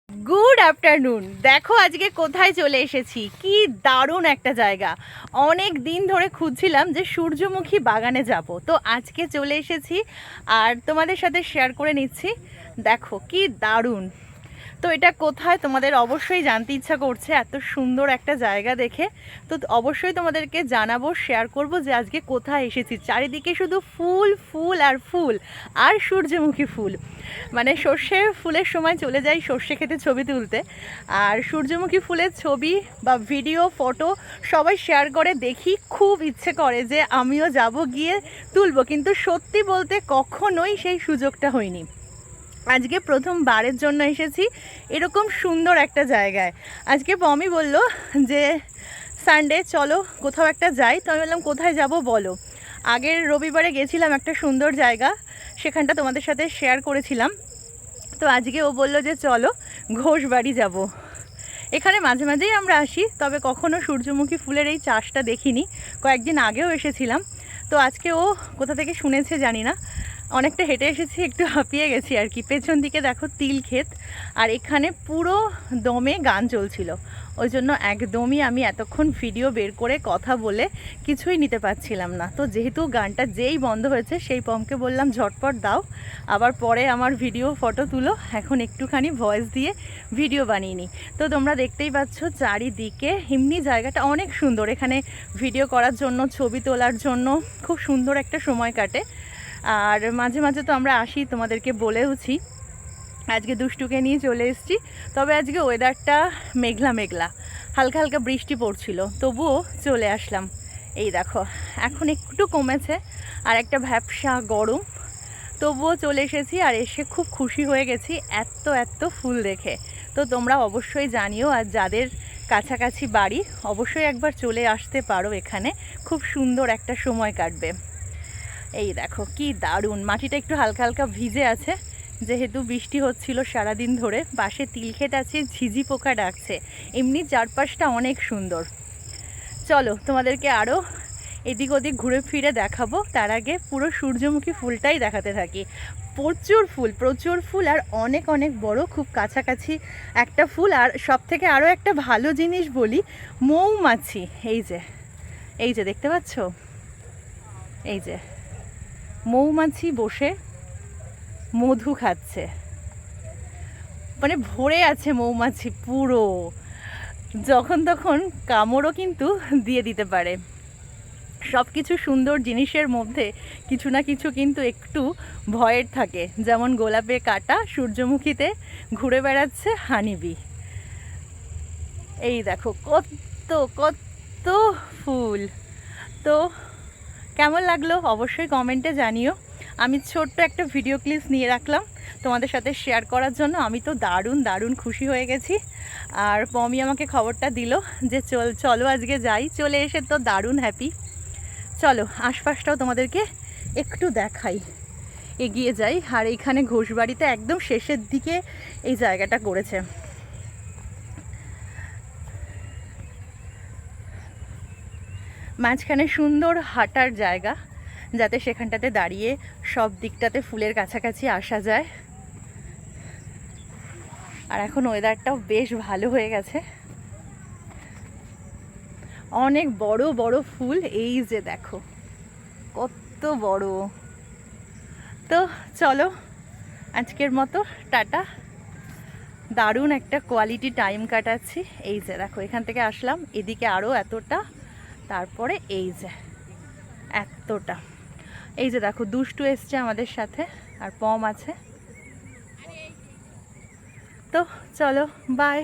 Good afternoon. দেখো আজকে কোথায় চলে এসেছি, কি দারুণ একটা জায়গা। অনেক দিন ধরে খুঁজছিলাম যে সূর্যমুখী বাগানে যাব, তো আজকে চলে এসেছি আর তোমাদের সাথে শেয়ার করে নিচ্ছি। দেখো কি দারুণ। তো এটা কোথায় তোমাদের অবশ্যই জানতে ইচ্ছা করছে, এত সুন্দর একটা জায়গা দেখে। তো অবশ্যই তোমাদেরকে জানাবো, শেয়ার করব যে আজকে কোথায় এসেছি। চারিদিকে শুধু ফুল ফুল আর ফুল, আর সূর্যমুখী ফুল। মানে সর্ষে ফুলের সময় চলে যাই সর্ষে খেতে ছবি তুলতে, আর সূর্যমুখী ফুলের ছবি বা ভিডিও ফটো সবাই শেয়ার করে দেখি, খুব ইচ্ছে করে যে আমিও যাব, গিয়ে তুলবো, কিন্তু সত্যি বলতে কখনোই সেই সুযোগটা হয়নি। আজকে প্রথমবারের জন্য এসেছি এরকম সুন্দর একটা জায়গায়। আজকে পমি বলল যে সানডে চলো কোথাও একটা যাই, তো আমি বললাম কোথায় যাব বলো। আগের রবিবারে গেছিলাম একটা সুন্দর জায়গা, সেখানটা তোমাদের সাথে শেয়ার করেছিলাম। তো আজকে ও বলল যে চলো ঘোষবাড়ি যাব। এখানে মাঝে মাঝেই আমরা আসি, তবে কখনো সূর্যমুখী ফুলের এই চাষটা দেখিনি। কয়েকদিন আগেও এসেছিলাম, তো আজকে ও কোথা থেকে শুনেছে জানি না, অনেকটা হেঁটে এসেছি, একটু হাঁপিয়ে গেছি আর কি। পেছন দিকে দেখো তিল ক্ষেত, আর এখানে পুরো দমে গান চলছিল, ওই জন্য একদমই আমি এতক্ষণ ভিডিও বের করে কথা বলে কিছুই নিতে পারছিলাম না। তো যেহেতু গানটা যেই বন্ধ হয়েছে, সেই পমকে বললাম ঝটপট দাও, আবার পরে আমার ভিডিও ফটো তুলো, এখন একটুখানি ভয়েস দিয়ে ভিডিও বানিয়ে নিই। তো তোমরা দেখতেই পাচ্ছ চারিদিকে এমনি জায়গাটা অনেক সুন্দর, এখানে ভিডিও করার জন্য, ছবি তোলার জন্য খুব সুন্দর একটা সময় কাটে। আর মাঝে মাঝে তো আমরা আসি, তোমাদেরকে বলেওছি। আজকে দুষ্টুকে নিয়ে চলে এসেছি, তবে আজকে ওয়েদারটা মেঘলা মেঘলা, হালকা হালকা বৃষ্টি পড়ছিল, তবুও চলে আসলাম। এই দেখো এখন একটু কমেছে, আর একটা ভ্যাপসা গরম, তবুও চলে এসেছি। আর এসে খুব খুশি হয়ে গেছি এত এত ফুল দেখে। তো তোমরা অবশ্যই জানিও, আর যাদের কাছাকাছি বাড়ি অবশ্যই একবার চলে আসতে পারো, এখানে খুব সুন্দর একটা সময় কাটবে। এই দেখো কি দারুণ, মাটিটা একটু হালকা হালকা ভিজে আছে, যেহেতু বৃষ্টি হচ্ছিল সারাদিন ধরে। পাশে তিলক্ষেত আছে, ঝিঝি পোকা ডাকছে, এমনি চারপাশটা অনেক সুন্দর। চলো তোমাদেরকে আরও এদিক ওদিক ঘুরে ফিরে দেখাবো, তার আগে পুরো সূর্যমুখী ফুলটাই দেখাতে থাকি। প্রচুর ফুল, প্রচুর ফুল, আর অনেক অনেক বড়, খুব কাছাকাছি একটা ফুল। আর সব থেকে আরও একটা ভালো জিনিস বলি, মৌমাছি। এই যে, এই যে দেখতে পাচ্ছ, এই যে মৌমাছি বসে মধু খাচ্ছে, মানে ভরে আছে মৌমাছি পুরো, যখন তখন কামড়ও কিন্তু দিয়ে দিতে পারে। সব কিছু সুন্দর জিনিসের মধ্যে কিছু না কিছু কিন্তু একটু ভয়ের থাকে, যেমন গোলাপে কাঁটা, সূর্যমুখীতে ঘুরে বেড়াচ্ছে হানিবি। এই দেখো কত কত ফুল। তো কেমন লাগলো অবশ্যই কমেন্টে জানিও। আমি ছোট্ট একটা ভিডিও ক্লিপস নিয়ে রাখলাম তোমাদের সাথে শেয়ার করার জন্য। আমি তো দারুণ দারুণ খুশি হয়ে গেছি। আর পমি আমাকে খবরটা দিল যে চলো আজকে যাই, চলে এসে তো দারুণ হ্যাপি। চলো আশপাশটাও তোমাদেরকে একটু দেখাই, এগিয়ে যাই। আর এইখানে ঘোষবাড়িতে একদম শেষের দিকে এই জায়গাটা করেছে। মাঝখানে সুন্দর হাঁটার জায়গা, যাতে সেখানটাতে দাঁড়িয়ে সব দিকটাতে ফুলের কাছাকাছি আসা যায়। আর এখন ওয়েদারটাও বেশ ভালো হয়ে গেছে, অনেক বড় বড় ফুল, এই যে দেখো কত বড়। তো চলো আজকের মতো টাটা। দারুণ একটা কোয়ালিটি টাইম কাটাচ্ছি। এই যে দেখো এখান থেকে আসলাম, এদিকে আরও এতটা, তারপরে এই যে এতটা। এই যে দেখো দুষ্টু এসছে আমাদের সাথে, আর পম আছে। তো চলো বাই।